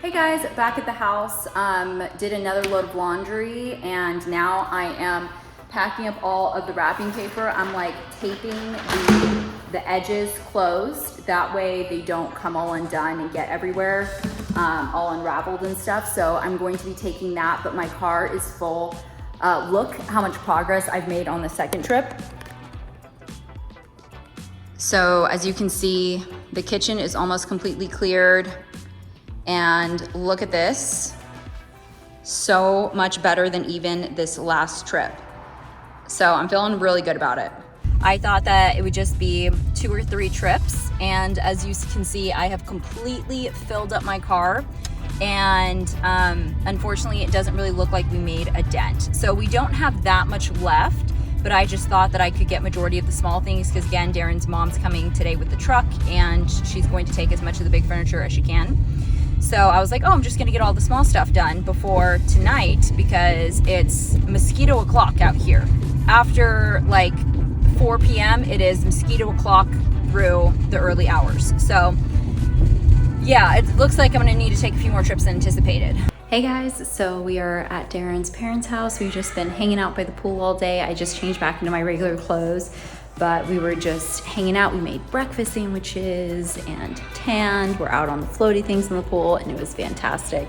Hey guys, back at the house, did another load of laundry, and now I am packing up all of the wrapping paper. I'm like taping the edges closed. That way they don't come all undone and get everywhere, all unraveled and stuff. So I'm going to be taking that, but my car is full. Look how much progress I've made on the second trip. So as you can see, the kitchen is almost completely cleared. And look at this, so much better than even this last trip. So I'm feeling really good about it. I thought that it would just be 2 or 3 trips. And as you can see, I have completely filled up my car. And unfortunately, it doesn't really look like we made a dent. So we don't have that much left, but I just thought that I could get majority of the small things because again, Darren's mom's coming today with the truck and she's going to take as much of the big furniture as she can. So I was like, oh, I'm just gonna get all the small stuff done before tonight because it's mosquito o'clock out here. After like 4 p.m., it is mosquito o'clock through the early hours. So yeah, it looks like I'm gonna need to take a few more trips than anticipated. Hey guys, so we are at Darren's parents' house. We've just been hanging out by the pool all day. I just changed back into my regular clothes, but we were just hanging out. We made breakfast sandwiches and tanned. We're out on the floaty things in the pool and it was fantastic.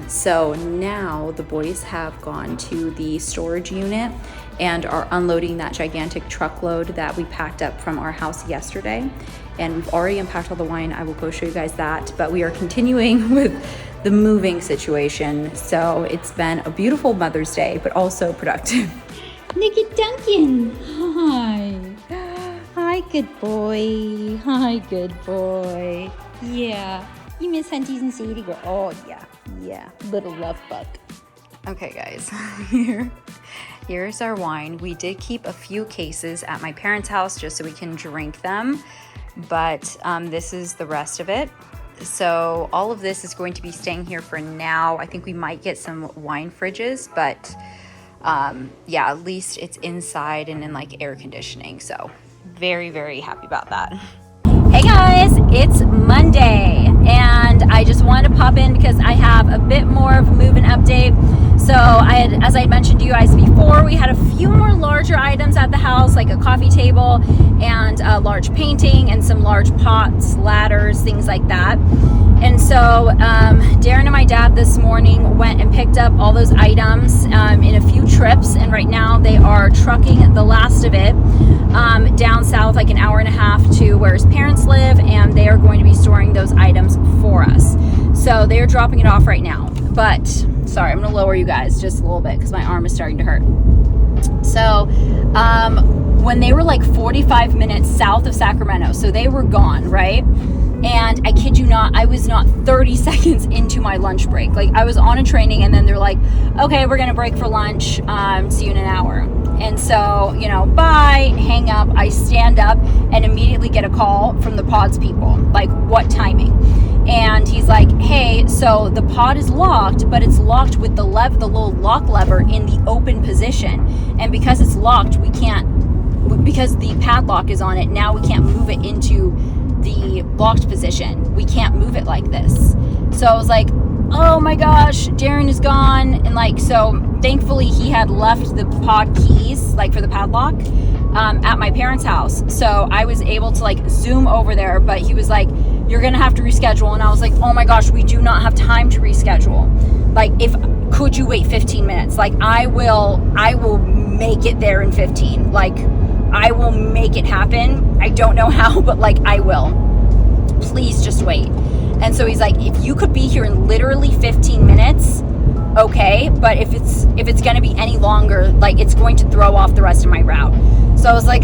So now the boys have gone to the storage unit and are unloading that gigantic truckload that we packed up from our house yesterday. And we've already unpacked all the wine. I will go show you guys that, but we are continuing with the moving situation. So it's been a beautiful Mother's Day, but also productive. Look at Duncan. Hi. Hi, good boy. Hi, good boy. Yeah. You miss Hunties and Sadie girl. Oh, yeah. Yeah. Little love bug. Okay, guys. Here's our wine. We did keep a few cases at my parents' house just so we can drink them, but this is the rest of it. So all of this is going to be staying here for now. I think we might get some wine fridges, but yeah, at least it's inside and in like air conditioning. So very, very happy about that. Hey guys, it's Monday and I just wanted to pop in because I have a bit more of a move-in update. So as I mentioned to you guys before, we had a few more larger items at the house, like a coffee table and a large painting and some large pots, ladders, things like that. And so Darren and my dad this morning went and picked up all those items in a few trips, and right now they are trucking the last of it down south, like an hour and a half to where his parents live, and they are going to be storing those items for us. So they are dropping it off right now. But sorry, I'm gonna lower you guys just a little bit because my arm is starting to hurt. So when they were like 45 minutes south of Sacramento, so they were gone, right? And I kid you not, I was not 30 seconds into my lunch break. Like I was on a training and then they're like, okay, we're gonna break for lunch, see you in an hour. And so, you know, bye, hang up, I stand up and immediately get a call from the pods people, like what timing? And he's like, hey, so the pod is locked, but it's locked with the little lock lever in the open position. And because it's locked, we can't, because the padlock is on it, now we can't move it into the locked position. We can't move it like this. So I was like, oh my gosh, Darren is gone. And like, so thankfully he had left the pod keys, like for the padlock, at my parents' house. So I was able to like zoom over there, but he was like, you're gonna have to reschedule. And I was like, oh my gosh, we do not have time to reschedule. Like, could you wait 15 minutes? Like I will make it there in 15. Like I will make it happen. I don't know how, but like I will. Please just wait. And so he's like, if you could be here in literally 15 minutes, okay, but if it's gonna be any longer, like it's going to throw off the rest of my route. So I was like,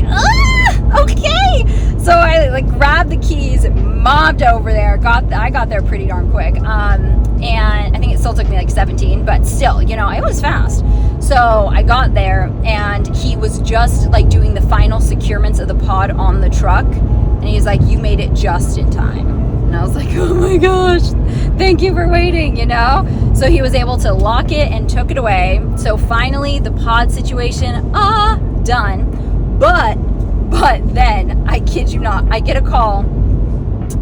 okay. So I like grabbed the keys, mobbed over there, I got there pretty darn quick. And I think it still took me like 17, but still, you know, it was fast. So I got there and he was just like doing the final securements of the pod on the truck. And he's like, you made it just in time. And I was like, oh my gosh, thank you for waiting, you know? So he was able to lock it and took it away. So finally the pod situation, done. But then, I kid you not, I get a call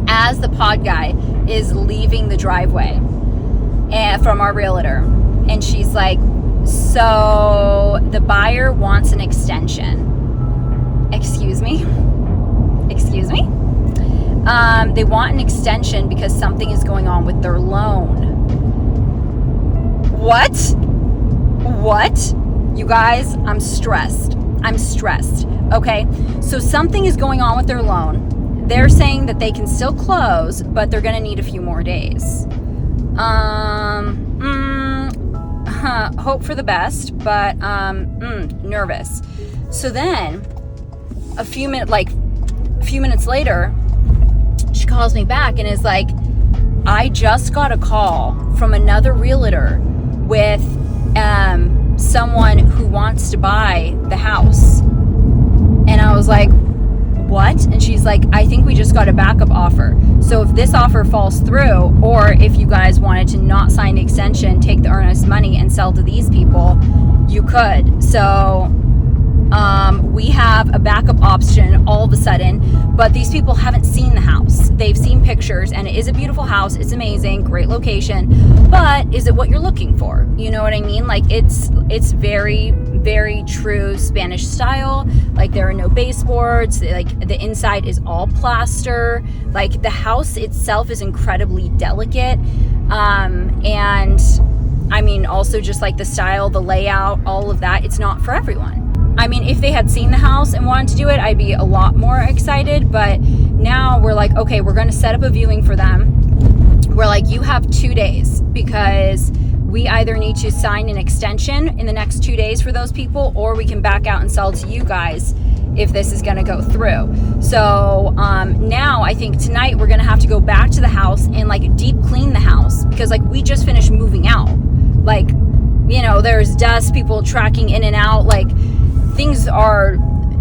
as the pod guy is leaving the driveway and from our realtor, and she's like, so the buyer wants an extension. Excuse me? They want an extension because something is going on with their loan. What? You guys, I'm stressed. Okay, so something is going on with their loan. They're saying that they can still close, but they're gonna need a few more days. Hope for the best, but nervous. So then a few minutes later, she calls me back and is like, I just got a call from another realtor with someone who wants to buy the house. And I was like, what? And she's like, I think we just got a backup offer. So if this offer falls through, or if you guys wanted to not sign the extension, take the earnest money and sell to these people, you could. So we have a backup option all of a sudden, but these people haven't seen the house. They've seen pictures, and it is a beautiful house. It's amazing, great location, but is it what you're looking for? You know what I mean? Like it's very, very true Spanish style. Like there are no baseboards. Like the inside is all plaster. Like the house itself is incredibly delicate. And I mean, also just like the style, the layout, all of that, it's not for everyone. I mean, if they had seen the house and wanted to do it, I'd be a lot more excited. But now we're like, okay, we're going to set up a viewing for them. We're like, you have 2 days, because we either need to sign an extension in the next 2 days for those people, or we can back out and sell to you guys if this is going to go through. So now I think tonight we're going to have to go back to the house and like deep clean the house, because like we just finished moving out. Like, you know, there's dust, people tracking in and out, like things are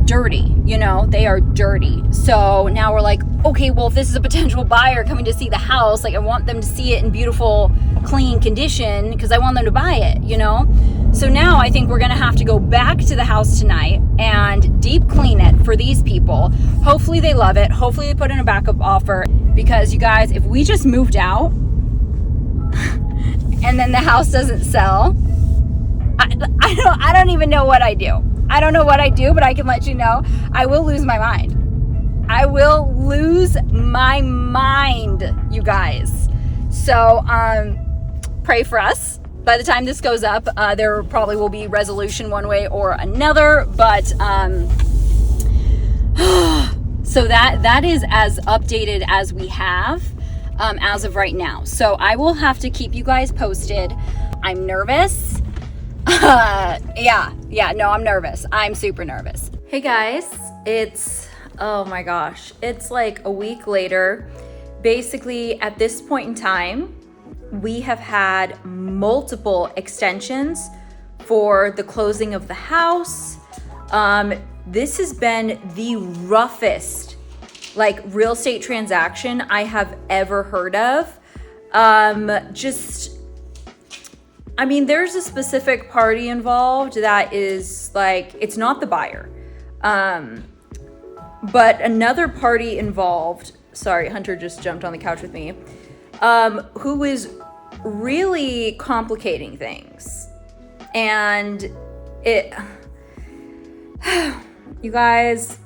dirty, you know, they are dirty. So now we're like, okay, well, if this is a potential buyer coming to see the house, like I want them to see it in beautiful, clean condition, because I want them to buy it, you know? So now I think we're gonna have to go back to the house tonight and deep clean it for these people. Hopefully they love it. Hopefully they put in a backup offer, because you guys, if we just moved out and then the house doesn't sell, I don't even know what I do. I don't know what I do, but I can let you know, I will lose my mind. I will lose my mind, you guys. So, pray for us. By the time this goes up, there probably will be resolution one way or another, but, so that is as updated as we have, as of right now. So I will have to keep you guys posted. I'm nervous. No, I'm nervous. I'm super nervous. Hey guys, oh my gosh, it's like a week later. Basically, at this point in time, we have had multiple extensions for the closing of the house. This has been the roughest, like, real estate transaction I have ever heard of. I mean, there's a specific party involved that is like, it's not the buyer. But another party involved, sorry, Hunter just jumped on the couch with me, who is really complicating things. And you guys,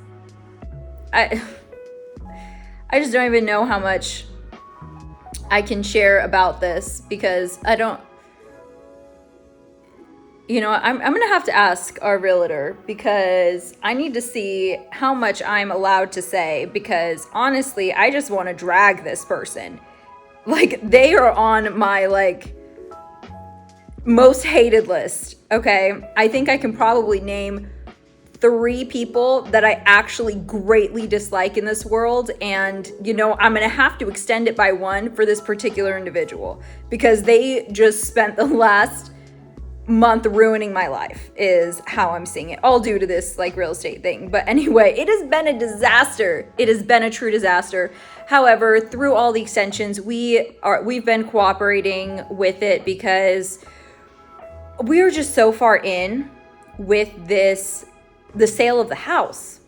I just don't even know how much I can share about this, because I don't, you know, I'm going to have to ask our realtor, because I need to see how much I'm allowed to say, because honestly, I just want to drag this person. Like, they are on my, like, most hated list, okay? I think I can probably name 3 people that I actually greatly dislike in this world, and, you know, I'm going to have to extend it by 1 for this particular individual, because they just spent the last month ruining my life, is how I'm seeing it, all due to this like real estate thing. But anyway, it has been a disaster. It has been a true disaster. However, through all the extensions, we've been cooperating with it, because we are just so far in with the sale of the house.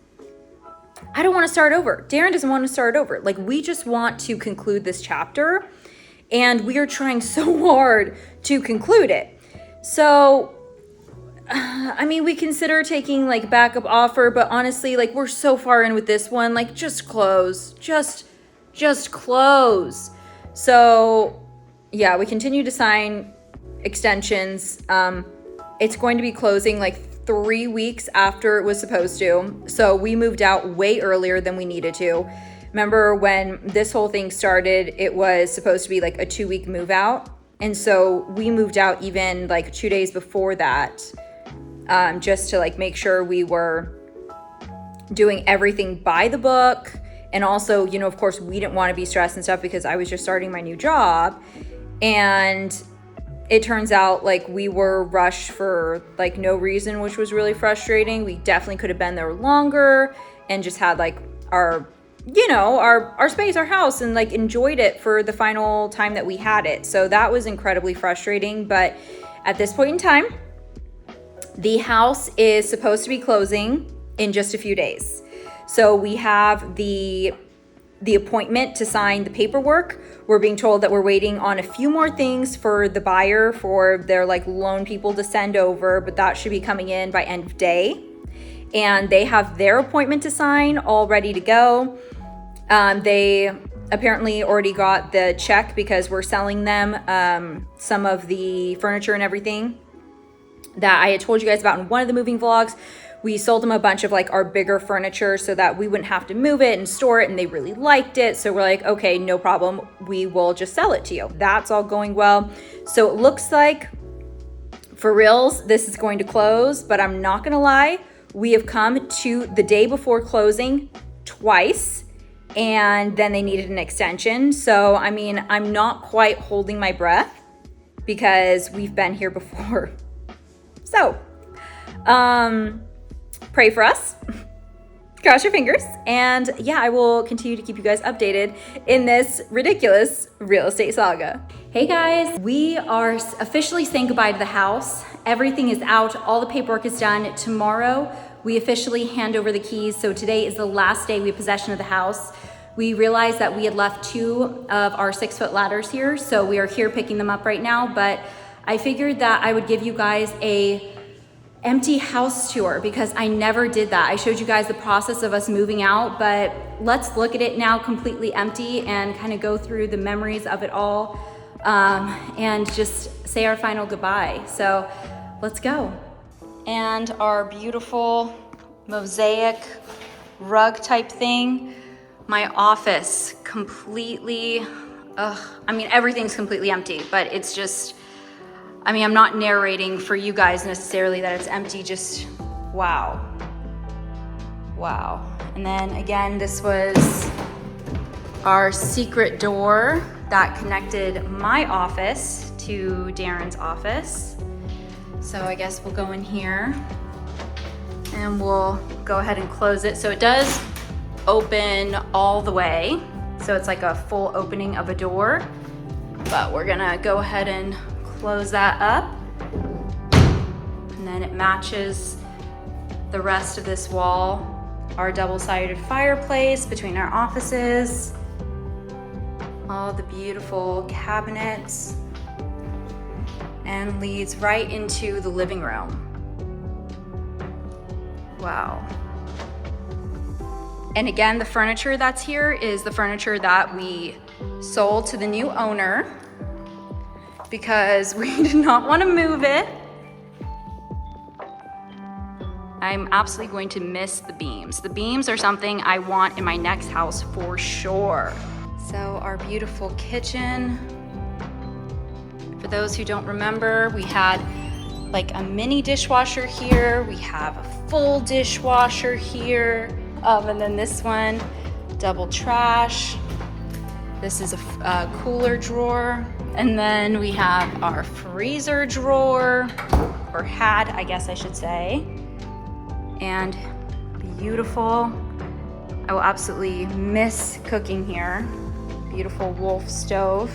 I don't want to start over. Darren doesn't want to start over. Like, we just want to conclude this chapter, and we are trying so hard to conclude it. So, I mean, we consider taking like backup offer, but honestly, like, we're so far in with this one, like, just close, just close. So yeah, we continue to sign extensions. It's going to be closing like 3 weeks after it was supposed to. So we moved out way earlier than we needed to. Remember when this whole thing started, it was supposed to be like a 2-week move out. And so we moved out even like 2 days before that, just to like make sure we were doing everything by the book. And also, you know, of course, we didn't want to be stressed and stuff because I was just starting my new job. And it turns out like we were rushed for like no reason, which was really frustrating. We definitely could have been there longer and just had like our, you know, our space, our house, and like enjoyed it for the final time that we had it. So that was incredibly frustrating. But at this point in time, the house is supposed to be closing in just a few days. So we have the appointment to sign the paperwork. We're being told that we're waiting on a few more things for the buyer, for their like loan people to send over, but that should be coming in by end of day. And they have their appointment to sign all ready to go. They apparently already got the check because we're selling them some of the furniture and everything that I had told you guys about in one of the moving vlogs. We sold them a bunch of like our bigger furniture so that we wouldn't have to move it and store it, and they really liked it. So we're like, okay, no problem. We will just sell it to you. That's all going well. So it looks like for reals, this is going to close, but I'm not gonna lie. We have come to the day before closing twice, and then they needed an extension. So, I mean, I'm not quite holding my breath because we've been here before. So, pray for us. Cross your fingers. And yeah, I will continue to keep you guys updated in this ridiculous real estate saga. Hey guys, we are officially saying goodbye to the house. Everything is out. All the paperwork is done. Tomorrow, we officially hand over the keys. So today is the last day we have possession of the house. We realized that we had left 2 of our 6-foot ladders here. So we are here picking them up right now. But I figured that I would give you guys a empty house tour because I never did that. I showed you guys the process of us moving out, but let's look at it now completely empty and kind of go through the memories of it all, and just say our final goodbye. So let's go. And our beautiful mosaic rug type thing, my office completely, I mean, everything's completely empty, but it's just, I mean, I'm not narrating for you guys necessarily that it's empty, just wow. Wow. And then again, this was our secret door that connected my office to Darren's office. So I guess we'll go in here and we'll go ahead and close it. So it does open all the way. So it's like a full opening of a door, but we're gonna go ahead and close that up, and then it matches the rest of this wall, our double-sided fireplace between our offices, all the beautiful cabinets, and leads right into the living room. Wow. And again, the furniture that's here is the furniture that we sold to the new owner because we did not want to move it. I'm absolutely going to miss the beams. The beams are something I want in my next house for sure. So our beautiful kitchen. For those who don't remember, we had like a mini dishwasher here. We have a full dishwasher here. And then this one, double trash. This is a cooler drawer. And then we have our freezer drawer, or had, I guess I should say. And beautiful. I will absolutely miss cooking here. Beautiful Wolf stove.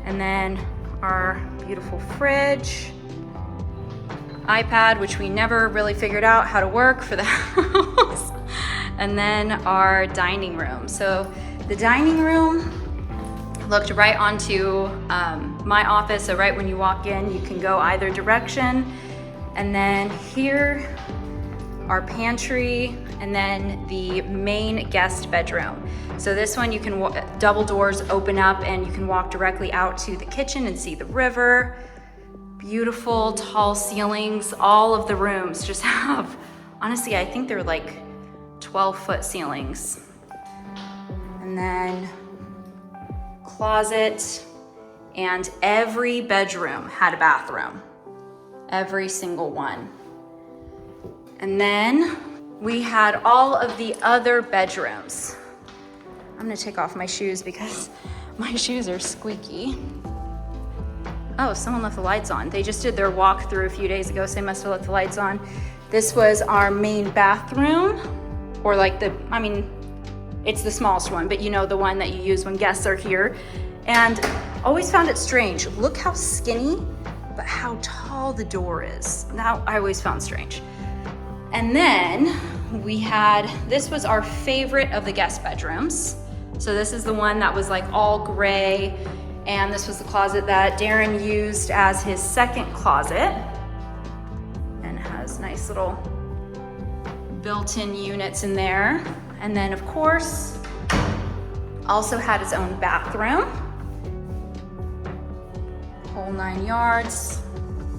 And then our beautiful fridge. iPad, which we never really figured out how to work for the house. And then our dining room. So the dining room looked right onto my office. So right when you walk in, you can go either direction. And then here, our pantry, and then the main guest bedroom. So this one you can, double doors open up and you can walk directly out to the kitchen and see the river. Beautiful tall ceilings. All of the rooms just have, honestly, I think they're like 12-foot ceilings. And then closet, and every bedroom had a bathroom. Every single one. And then we had all of the other bedrooms. I'm gonna take off my shoes because my shoes are squeaky. Oh, someone left the lights on. They just did their walkthrough a few days ago, so they must have left the lights on. This was our main bathroom, or like it's the smallest one, but you know, the one that you use when guests are here. And always found it strange. Look how skinny, but how tall the door is. That I always found strange. And then this was our favorite of the guest bedrooms. So this is the one that was like all gray, and this was the closet that Darren used as his second closet, and it has nice little built-in units in there. And then of course, also had his own bathroom. Whole 9 yards.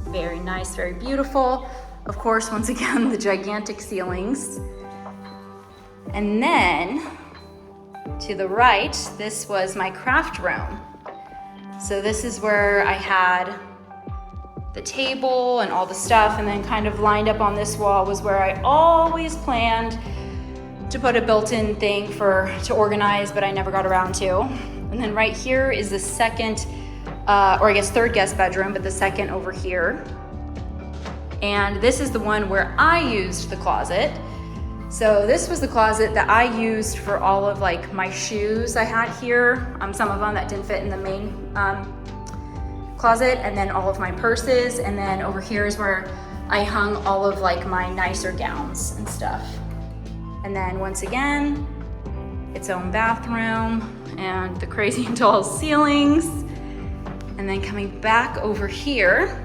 Very nice, very beautiful. Of course, once again, the gigantic ceilings. And then to the right, this was my craft room. So this is where I had the table and all the stuff, and then kind of lined up on this wall was where I always planned to put a built-in thing to organize, but I never got around to. And then right here is the second, or I guess third guest bedroom, but the second over here. And this is the one where I used the closet. So this was the closet that I used for all of like my shoes I had here. Some of them that didn't fit in the main closet, and then all of my purses. And then over here is where I hung all of like my nicer gowns and stuff. And then once again, its own bathroom and the crazy tall ceilings. And then coming back over here,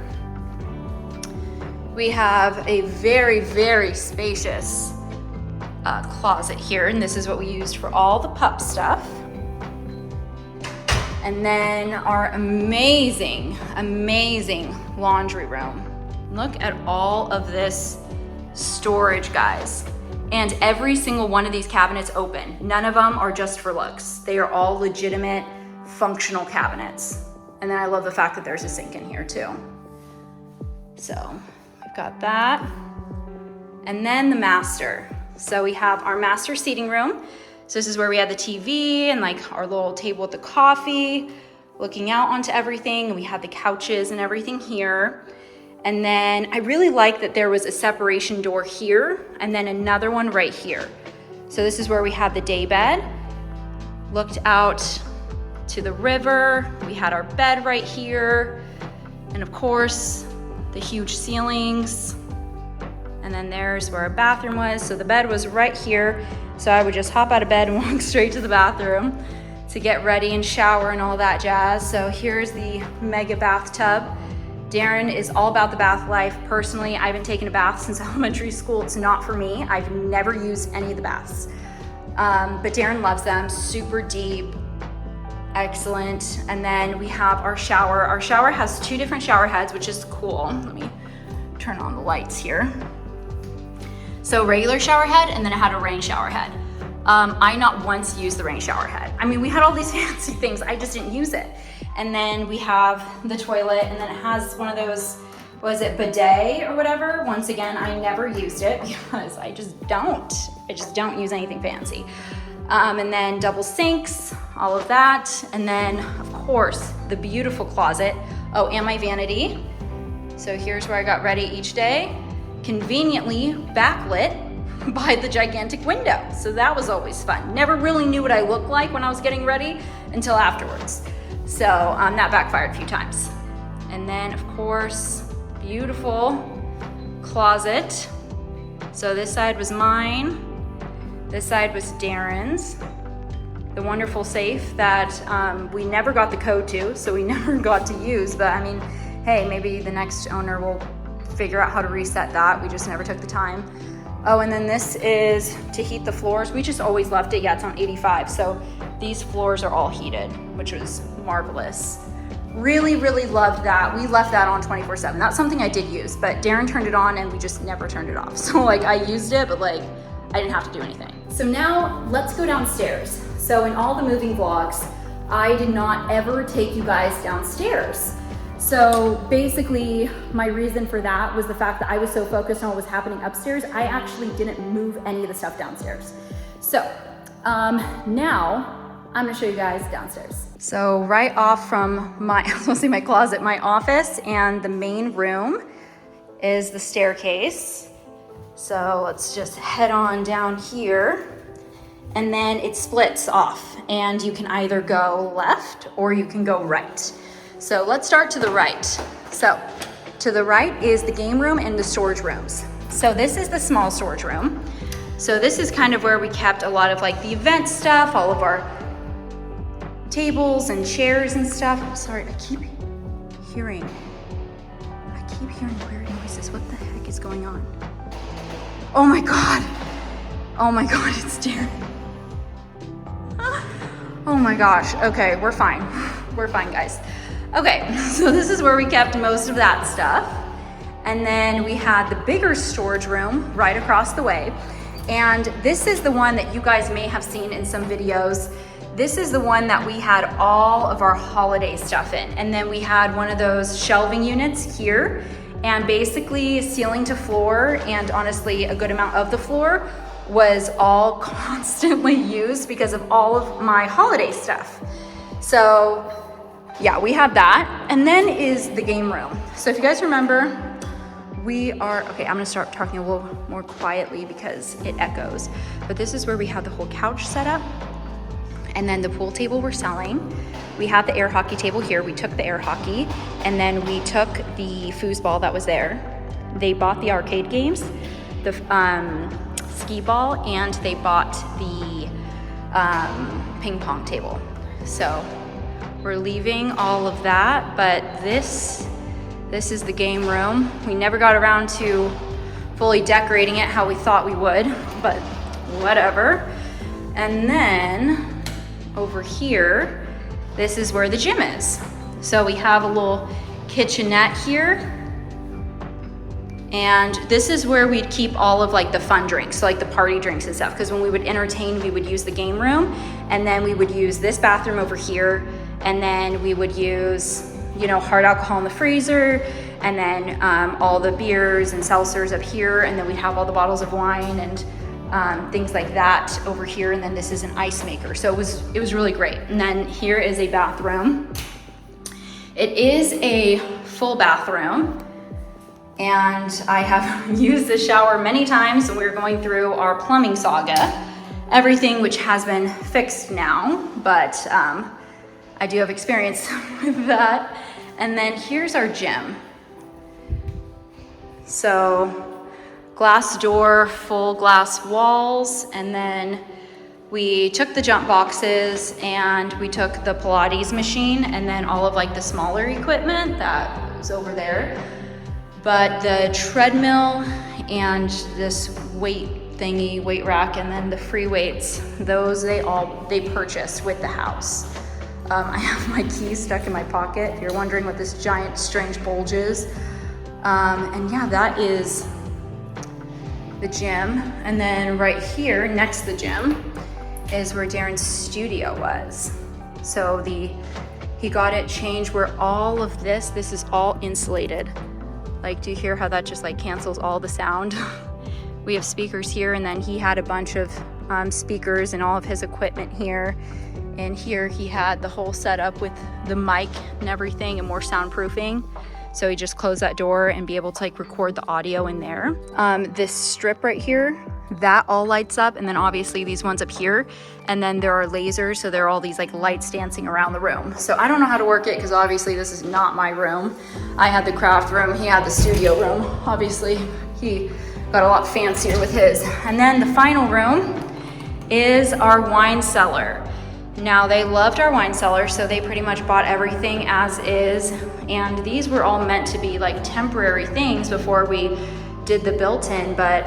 we have a very, very spacious closet here, and this is what we used for all the pup stuff. And then our amazing, amazing laundry room. Look at all of this storage, guys. And every single one of these cabinets open. None of them are just for looks. They are all legitimate, functional cabinets. And then I love the fact that there's a sink in here too. So we've got that. And then the master. So we have our master seating room. So this is where we had the TV and like our little table with the coffee, looking out onto everything. We had the couches and everything here. And then I really like that there was a separation door here and then another one right here. So this is where we had the day bed, looked out to the river. We had our bed right here. And of course, the huge ceilings. And then there's where our bathroom was. So the bed was right here. So I would just hop out of bed and walk straight to the bathroom to get ready and shower and all that jazz. So here's the mega bathtub. Darren is all about the bath life. Personally, I haven't taken a bath since elementary school. It's not for me. I've never used any of the baths. But Darren loves them, super deep, excellent. And then we have our shower. Our shower has 2 different shower heads, which is cool. Let me turn on the lights here. So regular shower head, and then it had a rain shower head. I not once used the rain shower head. I mean, we had all these fancy things, I just didn't use it. And then we have the toilet, and then it has one of those, was it bidet or whatever? Once again, I never used it because I just don't use anything fancy. And then double sinks, all of that. And then of course, the beautiful closet. Oh, and my vanity. So here's where I got ready each day. Conveniently backlit by the gigantic window. So that was always fun. Never really knew what I looked like when I was getting ready until afterwards. So that backfired a few times. And then of course, beautiful closet. So this side was mine. This side was Darren's, the wonderful safe that we never got the code to, so we never got to use. But I mean, hey, maybe the next owner will figure out how to reset that. We just never took the time. Oh, and then this is to heat the floors. We just always left it. Yeah, it's on 85. So these floors are all heated, which was marvelous. Really, really loved that. We left that on 24/7. That's something I did use, but Darren turned it on and we just never turned it off. So like I used it, but like I didn't have to do anything. So now let's go downstairs. So in all the moving vlogs, I did not ever take you guys downstairs. So basically my reason for that was the fact that I was so focused on what was happening upstairs, I actually didn't move any of the stuff downstairs. So now I'm gonna show you guys downstairs. So right off from my, I was gonna say my closet, my office and the main room is the staircase. So let's just head on down here. And then it splits off and you can either go left or you can go right. So let's start to the right. So to the right is the game room and the storage rooms. So this is the small storage room. So this is kind of where we kept a lot of like the event stuff, all of our tables and chairs and stuff. I'm sorry, I keep hearing weird noises. What the heck is going on? Oh my God, it's Darren. Oh my gosh, okay, we're fine. We're fine, guys. Okay, so this is where we kept most of that stuff. And then we had the bigger storage room right across the way. And this is the one that you guys may have seen in some videos. This is the one that we had all of our holiday stuff in. And then we had one of those shelving units here, and basically ceiling to floor, and honestly a good amount of the floor was all constantly used because of all of my holiday stuff. So yeah, we have that. And then is the game room. So if you guys remember, okay, I'm gonna start talking a little more quietly because it echoes. But this is where we had the whole couch set up. And then the pool table we're selling. We have the air hockey table here. We took the air hockey, and then we took the foosball that was there. They bought the arcade games, the skee ball, and they bought the ping pong table. So we're leaving all of that, but this is the game room. We never got around to fully decorating it how we thought we would, but whatever. And then over here, this is where the gym is. So we have a little kitchenette here. And this is where we'd keep all of like the fun drinks, so like the party drinks and stuff. Because when we would entertain, we would use the game room, and then we would use this bathroom over here, and then we would use, you know, hard alcohol in the freezer, and then all the beers and seltzers up here, and then we'd have all the bottles of wine and things like that over here, and then this is an ice maker. So it was really great. And then here is a bathroom. It is a full bathroom, and I have used the shower many times when we were going through our plumbing saga. Everything which has been fixed now, but I do have experience with that. And then here's our gym. So glass door, full glass walls, and then we took the jump boxes and we took the Pilates machine and then all of like the smaller equipment that was over there. But the treadmill and this weight rack, and then the free weights, those they purchased with the house. I have my keys stuck in my pocket if you're wondering what this giant strange bulge is. And yeah, that is the gym. And then right here next to the gym is where Darren's studio was. So he got it changed where all of this is all insulated. Like, do you hear how that just like cancels all the sound? We have speakers here, and then he had a bunch of speakers and all of his equipment here. And here he had the whole setup with the mic and everything and more soundproofing. So he just closed that door and be able to like record the audio in there. This strip right here, that all lights up, and then obviously these ones up here, and then there are lasers, so there are all these like lights dancing around the room. So I don't know how to work it because obviously this is not my room. I had the craft room, he had the studio room. Obviously he got a lot fancier with his. And then the final room is our wine cellar. Now they loved our wine cellar, so they pretty much bought everything as is. And these were all meant to be like temporary things before we did the built-in, but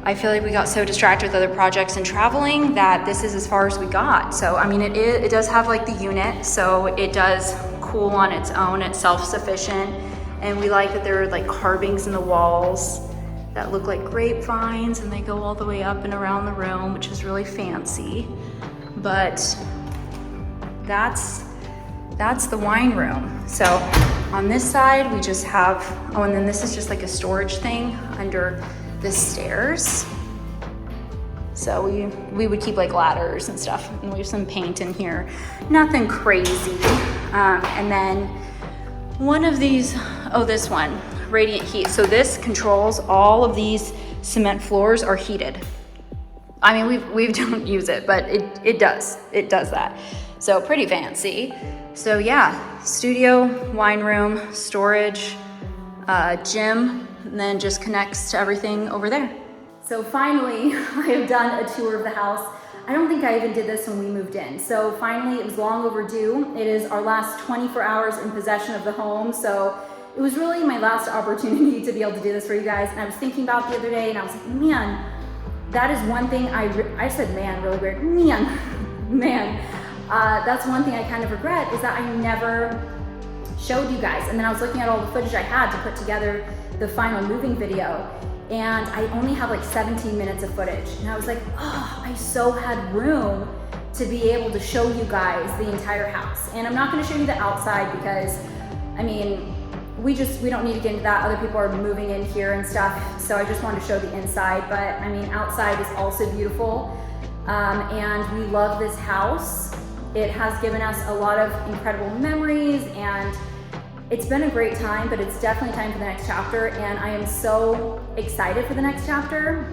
I feel like we got so distracted with other projects and traveling that this is as far as we got. So, I mean, it does have like the unit, so it does cool on its own, it's self-sufficient. And we like that there are like carvings in the walls that look like grapevines, and they go all the way up and around the room, which is really fancy. But that's the wine room. So on this side, we just have, oh, and then this is just like a storage thing under the stairs. So we would keep like ladders and stuff, and we have some paint in here, nothing crazy. And then one of these, oh, this one, radiant heat. So this controls all of these cement floors are heated. I mean, we don't use it, but it does that. So pretty fancy. So yeah, studio, wine room, storage, gym, and then just connects to everything over there. So finally, I have done a tour of the house. I don't think I even did this when we moved in. So finally, it was long overdue. It is our last 24 hours in possession of the home. So it was really my last opportunity to be able to do this for you guys. And I was thinking about the other day, and I was like, man, that is one thing I said man really weird, man. That's one thing I kind of regret, is that I never showed you guys. And then I was looking at all the footage I had to put together the final moving video, and I only have like 17 minutes of footage. And I was like, oh, I so had room to be able to show you guys the entire house. And I'm not gonna show you the outside because, I mean, we don't need to get into that. Other people are moving in here and stuff. So I just wanted to show the inside, but I mean, outside is also beautiful. And we love this house. It has given us a lot of incredible memories, and it's been a great time, but it's definitely time for the next chapter. And I am so excited for the next chapter.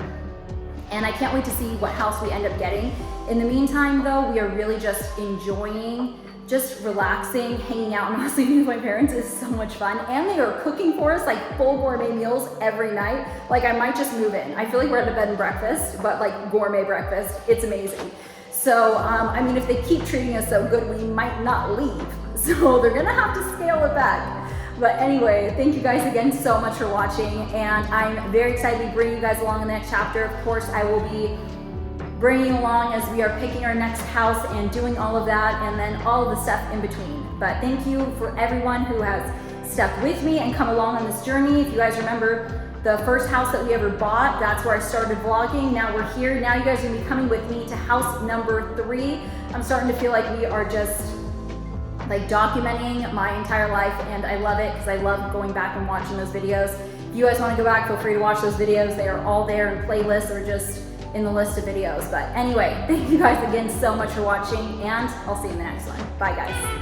And I can't wait to see what house we end up getting. In the meantime though, we are really just enjoying, just relaxing, hanging out, and honestly being with my parents is so much fun. And they are cooking for us like full gourmet meals every night. Like I might just move in. I feel like we're at a bed and breakfast, but like gourmet breakfast. It's amazing. So, I mean, if they keep treating us so good, we might not leave. So they're gonna have to scale it back. But anyway, thank you guys again so much for watching. And I'm very excited to bring you guys along in the next chapter. Of course, I will be bringing along as we are picking our next house and doing all of that, and then all of the stuff in between. But thank you for everyone who has stuck with me and come along on this journey. If you guys remember the first house that we ever bought, that's where I started vlogging. Now we're here. Now you guys are gonna be coming with me to house number 3. I'm starting to feel like we are just like documenting my entire life, and I love it because I love going back and watching those videos. If you guys want to go back, feel free to watch those videos. They are all there in playlists or just in the list of videos. But anyway, thank you guys again so much for watching, and I'll see you in the next one. Bye guys.